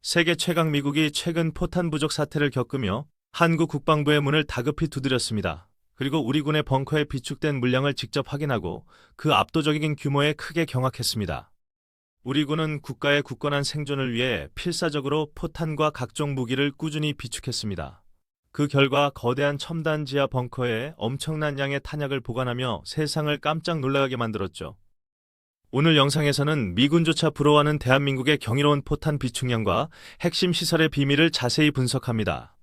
세계 최강 미국이 최근 포탄 부족 사태를 겪으며 한국 국방부의 문을 다급히 두드렸습니다. 그리고 우리 군의 벙커에 비축된 물량을 직접 확인하고 그 압도적인 규모에 크게 경악했습니다. 우리 군은 국가의 굳건한 생존을 위해 필사적으로 포탄과 각종 무기를 꾸준히 비축했습니다. 그 결과 거대한 첨단 지하 벙커에 엄청난 양의 탄약을 보관하며 세상을 깜짝 놀라게 만들었죠. 오늘 영상에서는 미군조차 부러워하는 대한민국의 경이로운 포탄 비축량과 핵심 시설의 비밀을 자세히 분석합니다.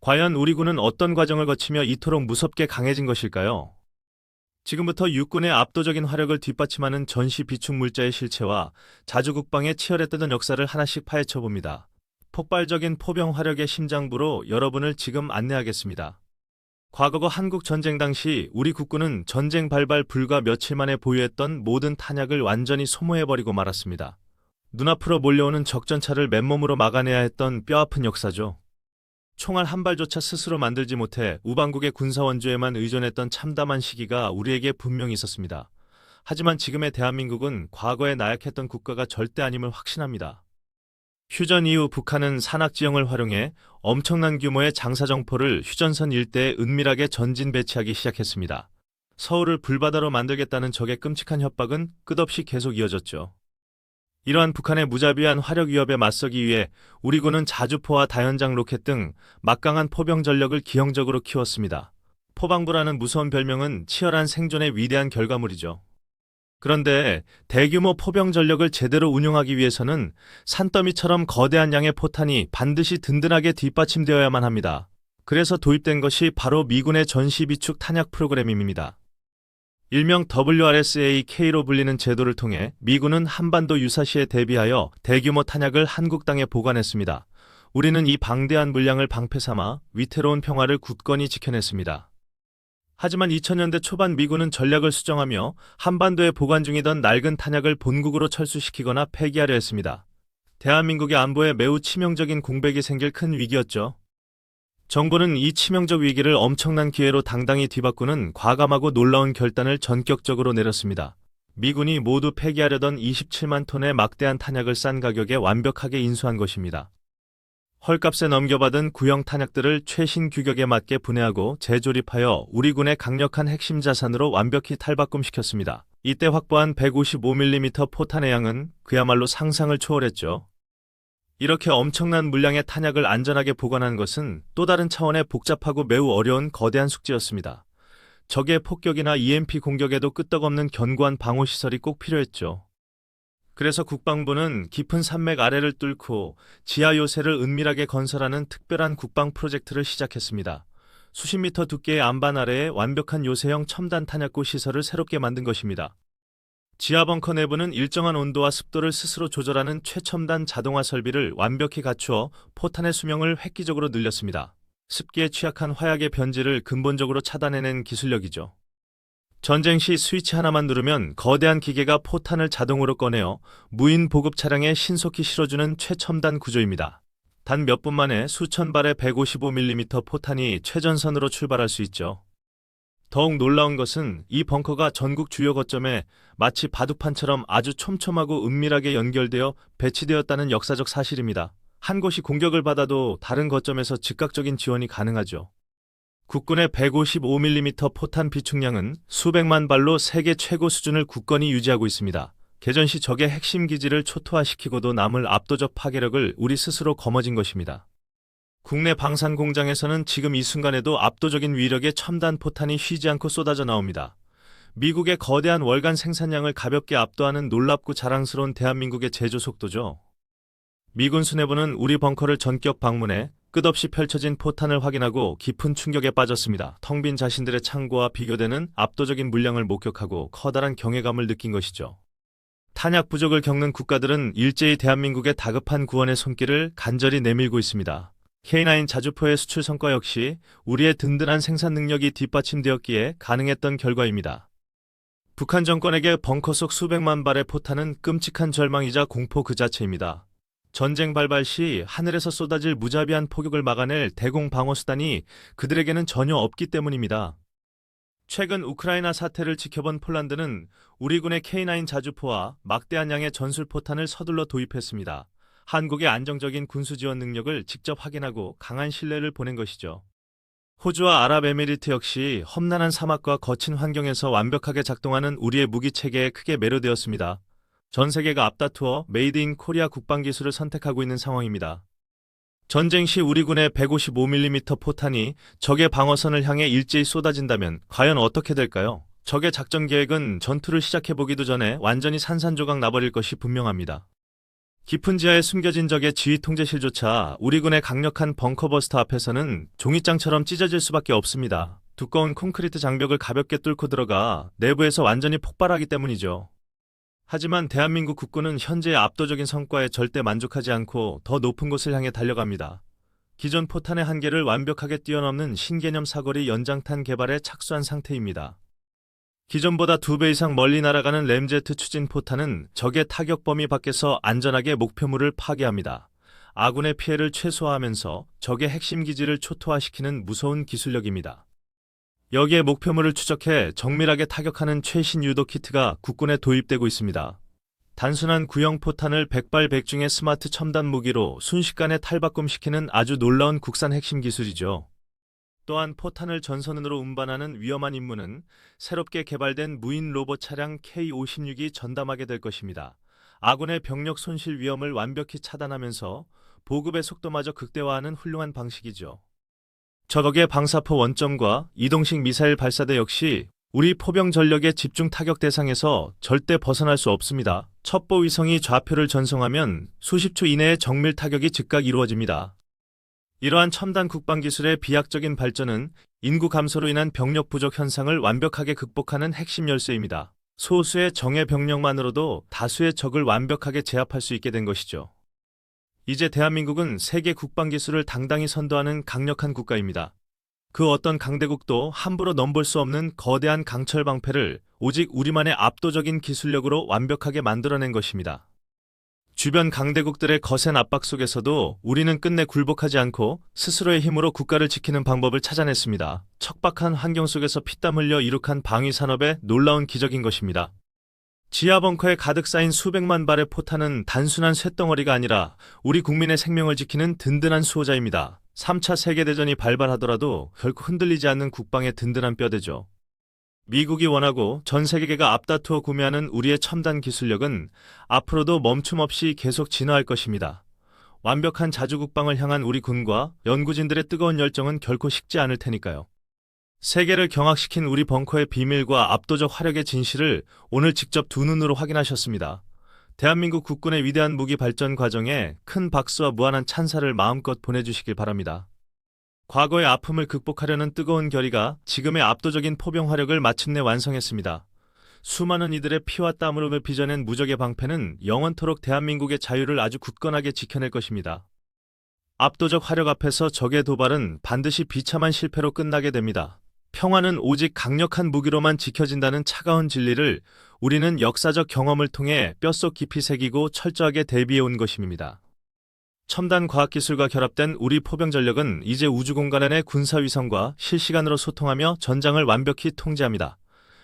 과연 우리 군은 어떤 과정을 거치며 이토록 무섭게 강해진 것일까요? 지금부터 육군의 압도적인 화력을 뒷받침하는 전시 비축 물자의 실체와 자주국방에 치열했던 역사를 하나씩 파헤쳐 봅니다. 폭발적인 포병 화력의 심장부로 여러분을 지금 안내하겠습니다. 과거 한국 전쟁 당시 우리 국군은 전쟁 발발 불과 며칠 만에 보유했던 모든 탄약을 완전히 소모해버리고 말았습니다. 눈앞으로 몰려오는 적전차를 맨몸으로 막아내야 했던 뼈아픈 역사죠. 총알 한 발조차 스스로 만들지 못해 우방국의 군사원조에만 의존했던 참담한 시기가 우리에게 분명히 있었습니다. 하지만 지금의 대한민국은 과거에 나약했던 국가가 절대 아님을 확신합니다. 휴전 이후 북한은 산악지형을 활용해 엄청난 규모의 장사정포를 휴전선 일대에 은밀하게 전진 배치하기 시작했습니다. 서울을 불바다로 만들겠다는 적의 끔찍한 협박은 끝없이 계속 이어졌죠. 이러한 북한의 무자비한 화력 위협에 맞서기 위해 우리 군은 자주포와 다연장 로켓 등 막강한 포병 전력을 기형적으로 키웠습니다. 포방부라는 무서운 별명은 치열한 생존의 위대한 결과물이죠. 그런데 대규모 포병 전력을 제대로 운용하기 위해서는 산더미처럼 거대한 양의 포탄이 반드시 든든하게 뒷받침되어야만 합니다. 그래서 도입된 것이 바로 미군의 전시비축 탄약 프로그램입니다. 일명 WRSA-K로 불리는 제도를 통해 미군은 한반도 유사시에 대비하여 대규모 탄약을 한국 땅에 보관했습니다. 우리는 이 방대한 물량을 방패 삼아 위태로운 평화를 굳건히 지켜냈습니다. 하지만 2000년대 초반 미군은 전략을 수정하며 한반도에 보관 중이던 낡은 탄약을 본국으로 철수시키거나 폐기하려 했습니다. 대한민국의 안보에 매우 치명적인 공백이 생길 큰 위기였죠. 정부는 이 치명적 위기를 엄청난 기회로 당당히 뒤바꾸는 과감하고 놀라운 결단을 전격적으로 내렸습니다. 미군이 모두 폐기하려던 27만 톤의 막대한 탄약을 싼 가격에 완벽하게 인수한 것입니다. 헐값에 넘겨받은 구형 탄약들을 최신 규격에 맞게 분해하고 재조립하여 우리 군의 강력한 핵심 자산으로 완벽히 탈바꿈시켰습니다. 이때 확보한 155mm 포탄의 양은 그야말로 상상을 초월했죠. 이렇게 엄청난 물량의 탄약을 안전하게 보관하는 것은 또 다른 차원의 복잡하고 매우 어려운 거대한 숙제였습니다. 적의 폭격이나 EMP 공격에도 끄떡없는 견고한 방어시설이 꼭 필요했죠. 그래서 국방부는 깊은 산맥 아래를 뚫고 지하 요새를 은밀하게 건설하는 특별한 국방 프로젝트를 시작했습니다. 수십 미터 두께의 안반 아래에 완벽한 요새형 첨단 탄약고 시설을 새롭게 만든 것입니다. 지하 벙커 내부는 일정한 온도와 습도를 스스로 조절하는 최첨단 자동화 설비를 완벽히 갖추어 포탄의 수명을 획기적으로 늘렸습니다. 습기에 취약한 화약의 변질을 근본적으로 차단해낸 기술력이죠. 전쟁 시 스위치 하나만 누르면 거대한 기계가 포탄을 자동으로 꺼내어 무인 보급 차량에 신속히 실어주는 최첨단 구조입니다. 단 몇 분 만에 수천 발의 155mm 포탄이 최전선으로 출발할 수 있죠. 더욱 놀라운 것은 이 벙커가 전국 주요 거점에 마치 바둑판처럼 아주 촘촘하고 은밀하게 연결되어 배치되었다는 역사적 사실입니다. 한 곳이 공격을 받아도 다른 거점에서 즉각적인 지원이 가능하죠. 국군의 155mm 포탄 비축량은 수백만 발로 세계 최고 수준을 굳건히 유지하고 있습니다. 개전 시 적의 핵심 기지를 초토화시키고도 남을 압도적 파괴력을 우리 스스로 거머쥔 것입니다. 국내 방산 공장에서는 지금 이 순간에도 압도적인 위력의 첨단 포탄이 쉬지 않고 쏟아져 나옵니다. 미국의 거대한 월간 생산량을 가볍게 압도하는 놀랍고 자랑스러운 대한민국의 제조 속도죠. 미군 수뇌부는 우리 벙커를 전격 방문해 끝없이 펼쳐진 포탄을 확인하고 깊은 충격에 빠졌습니다. 텅 빈 자신들의 창고와 비교되는 압도적인 물량을 목격하고 커다란 경외감을 느낀 것이죠. 탄약 부족을 겪는 국가들은 일제히 대한민국의 다급한 구원의 손길을 간절히 내밀고 있습니다. K9 자주포의 수출 성과 역시 우리의 든든한 생산 능력이 뒷받침되었기에 가능했던 결과입니다. 북한 정권에게 벙커 속 수백만 발의 포탄은 끔찍한 절망이자 공포 그 자체입니다. 전쟁 발발 시 하늘에서 쏟아질 무자비한 포격을 막아낼 대공 방어수단이 그들에게는 전혀 없기 때문입니다. 최근 우크라이나 사태를 지켜본 폴란드는 우리 군의 K9 자주포와 막대한 양의 전술포탄을 서둘러 도입했습니다. 한국의 안정적인 군수 지원 능력을 직접 확인하고 강한 신뢰를 보낸 것이죠. 호주와 아랍에미리트 역시 험난한 사막과 거친 환경에서 완벽하게 작동하는 우리의 무기 체계에 크게 매료되었습니다. 전 세계가 앞다투어 메이드 인 코리아 국방 기술을 선택하고 있는 상황입니다. 전쟁 시 우리 군의 155mm 포탄이 적의 방어선을 향해 일제히 쏟아진다면 과연 어떻게 될까요? 적의 작전 계획은 전투를 시작해보기도 전에 완전히 산산조각 나버릴 것이 분명합니다. 깊은 지하에 숨겨진 적의 지휘 통제실조차 우리 군의 강력한 벙커버스터 앞에서는 종이장처럼 찢어질 수밖에 없습니다. 두꺼운 콘크리트 장벽을 가볍게 뚫고 들어가 내부에서 완전히 폭발하기 때문이죠. 하지만 대한민국 국군은 현재의 압도적인 성과에 절대 만족하지 않고 더 높은 곳을 향해 달려갑니다. 기존 포탄의 한계를 완벽하게 뛰어넘는 신개념 사거리 연장탄 개발에 착수한 상태입니다. 기존보다 2배 이상 멀리 날아가는 램제트 추진 포탄은 적의 타격 범위 밖에서 안전하게 목표물을 파괴합니다. 아군의 피해를 최소화하면서 적의 핵심 기지를 초토화시키는 무서운 기술력입니다. 여기에 목표물을 추적해 정밀하게 타격하는 최신 유도 키트가 국군에 도입되고 있습니다. 단순한 구형 포탄을 백발백중의 스마트 첨단 무기로 순식간에 탈바꿈시키는 아주 놀라운 국산 핵심 기술이죠. 또한 포탄을 전선으로 운반하는 위험한 임무는 새롭게 개발된 무인 로봇 차량 K-56이 전담하게 될 것입니다. 아군의 병력 손실 위험을 완벽히 차단하면서 보급의 속도마저 극대화하는 훌륭한 방식이죠. 적의 방사포 원점과 이동식 미사일 발사대 역시 우리 포병 전력의 집중 타격 대상에서 절대 벗어날 수 없습니다. 첩보 위성이 좌표를 전송하면 수십 초 이내에 정밀 타격이 즉각 이루어집니다. 이러한 첨단 국방 기술의 비약적인 발전은 인구 감소로 인한 병력 부족 현상을 완벽하게 극복하는 핵심 열쇠입니다. 소수의 정예 병력만으로도 다수의 적을 완벽하게 제압할 수 있게 된 것이죠. 이제 대한민국은 세계 국방 기술을 당당히 선도하는 강력한 국가입니다. 그 어떤 강대국도 함부로 넘볼 수 없는 거대한 강철 방패를 오직 우리만의 압도적인 기술력으로 완벽하게 만들어낸 것입니다. 주변 강대국들의 거센 압박 속에서도 우리는 끝내 굴복하지 않고 스스로의 힘으로 국가를 지키는 방법을 찾아냈습니다. 척박한 환경 속에서 피땀 흘려 이룩한 방위 산업의 놀라운 기적인 것입니다. 지하 벙커에 가득 쌓인 수백만 발의 포탄은 단순한 쇳덩어리가 아니라 우리 국민의 생명을 지키는 든든한 수호자입니다. 3차 세계대전이 발발하더라도 결코 흔들리지 않는 국방의 든든한 뼈대죠. 미국이 원하고 전 세계가 앞다투어 구매하는 우리의 첨단 기술력은 앞으로도 멈춤 없이 계속 진화할 것입니다. 완벽한 자주국방을 향한 우리 군과 연구진들의 뜨거운 열정은 결코 식지 않을 테니까요. 세계를 경악시킨 우리 벙커의 비밀과 압도적 화력의 진실을 오늘 직접 두 눈으로 확인하셨습니다. 대한민국 국군의 위대한 무기 발전 과정에 큰 박수와 무한한 찬사를 마음껏 보내주시길 바랍니다. 과거의 아픔을 극복하려는 뜨거운 결의가 지금의 압도적인 포병 화력을 마침내 완성했습니다. 수많은 이들의 피와 땀으로 빚어낸 무적의 방패는 영원토록 대한민국의 자유를 아주 굳건하게 지켜낼 것입니다. 압도적 화력 앞에서 적의 도발은 반드시 비참한 실패로 끝나게 됩니다. 평화는 오직 강력한 무기로만 지켜진다는 차가운 진리를 우리는 역사적 경험을 통해 뼛속 깊이 새기고 철저하게 대비해온 것입니다. 첨단 과학기술과 결합된 우리 포병 전력은 이제 우주공간의 군사위성과 실시간으로 소통하며 전장을 완벽히 통제합니다.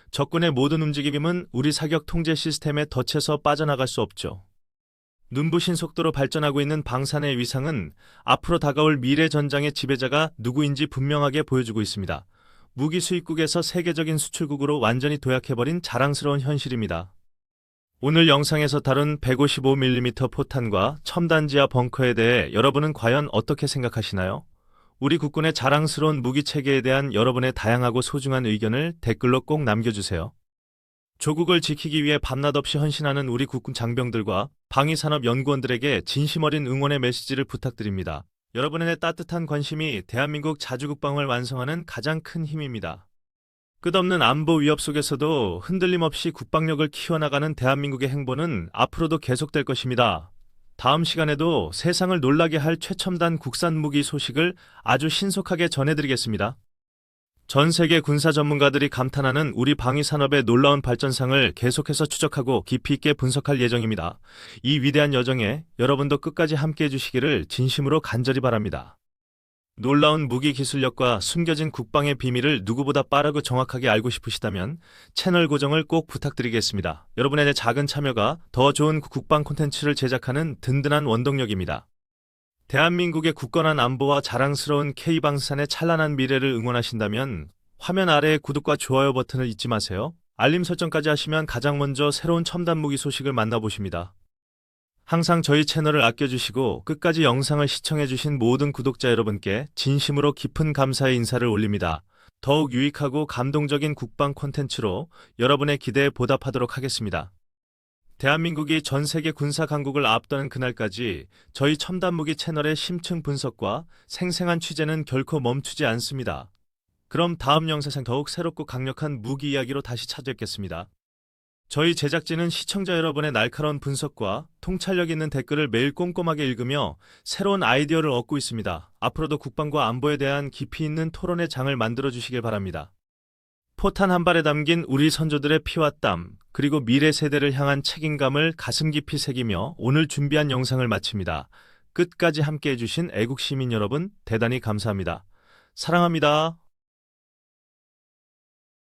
적군의 모든 움직임은 우리 사격 통제 시스템에 덫에서 빠져나갈 수 없죠. 눈부신 속도로 발전하고 있는 방산의 위상은 앞으로 다가올 미래 전장의 지배자가 누구인지 분명하게 보여주고 있습니다. 무기 수입국에서 세계적인 수출국으로 완전히 도약해버린 자랑스러운 현실입니다. 오늘 영상에서 다룬 155mm 포탄과 첨단 지하 벙커에 대해 여러분은 과연 어떻게 생각하시나요? 우리 국군의 자랑스러운 무기 체계에 대한 여러분의 다양하고 소중한 의견을 댓글로 꼭 남겨주세요. 조국을 지키기 위해 밤낮 없이 헌신하는 우리 국군 장병들과 방위산업 연구원들에게 진심 어린 응원의 메시지를 부탁드립니다. 여러분의 따뜻한 관심이 대한민국 자주국방을 완성하는 가장 큰 힘입니다. 끝없는 안보 위협 속에서도 흔들림 없이 국방력을 키워나가는 대한민국의 행보는 앞으로도 계속될 것입니다. 다음 시간에도 세상을 놀라게 할 최첨단 국산 무기 소식을 아주 신속하게 전해드리겠습니다. 전 세계 군사 전문가들이 감탄하는 우리 방위산업의 놀라운 발전상을 계속해서 추적하고 깊이 있게 분석할 예정입니다. 이 위대한 여정에 여러분도 끝까지 함께해 주시기를 진심으로 간절히 바랍니다. 놀라운 무기 기술력과 숨겨진 국방의 비밀을 누구보다 빠르고 정확하게 알고 싶으시다면 채널 고정을 꼭 부탁드리겠습니다. 여러분의 작은 참여가 더 좋은 국방 콘텐츠를 제작하는 든든한 원동력입니다. 대한민국의 굳건한 안보와 자랑스러운 K방산의 찬란한 미래를 응원하신다면 화면 아래의 구독과 좋아요 버튼을 잊지 마세요. 알림 설정까지 하시면 가장 먼저 새로운 첨단 무기 소식을 만나보십니다. 항상 저희 채널을 아껴주시고 끝까지 영상을 시청해주신 모든 구독자 여러분께 진심으로 깊은 감사의 인사를 올립니다. 더욱 유익하고 감동적인 국방 콘텐츠로 여러분의 기대에 보답하도록 하겠습니다. 대한민국이 전 세계 군사 강국을 앞두는 그날까지 저희 첨단 무기 채널의 심층 분석과 생생한 취재는 결코 멈추지 않습니다. 그럼 다음 영상에서 더욱 새롭고 강력한 무기 이야기로 다시 찾아뵙겠습니다. 저희 제작진은 시청자 여러분의 날카로운 분석과 통찰력 있는 댓글을 매일 꼼꼼하게 읽으며 새로운 아이디어를 얻고 있습니다. 앞으로도 국방과 안보에 대한 깊이 있는 토론의 장을 만들어 주시길 바랍니다. 포탄 한 발에 담긴 우리 선조들의 피와 땀, 그리고 미래 세대를 향한 책임감을 가슴 깊이 새기며 오늘 준비한 영상을 마칩니다. 끝까지 함께해 주신 애국 시민 여러분 대단히 감사합니다. 사랑합니다.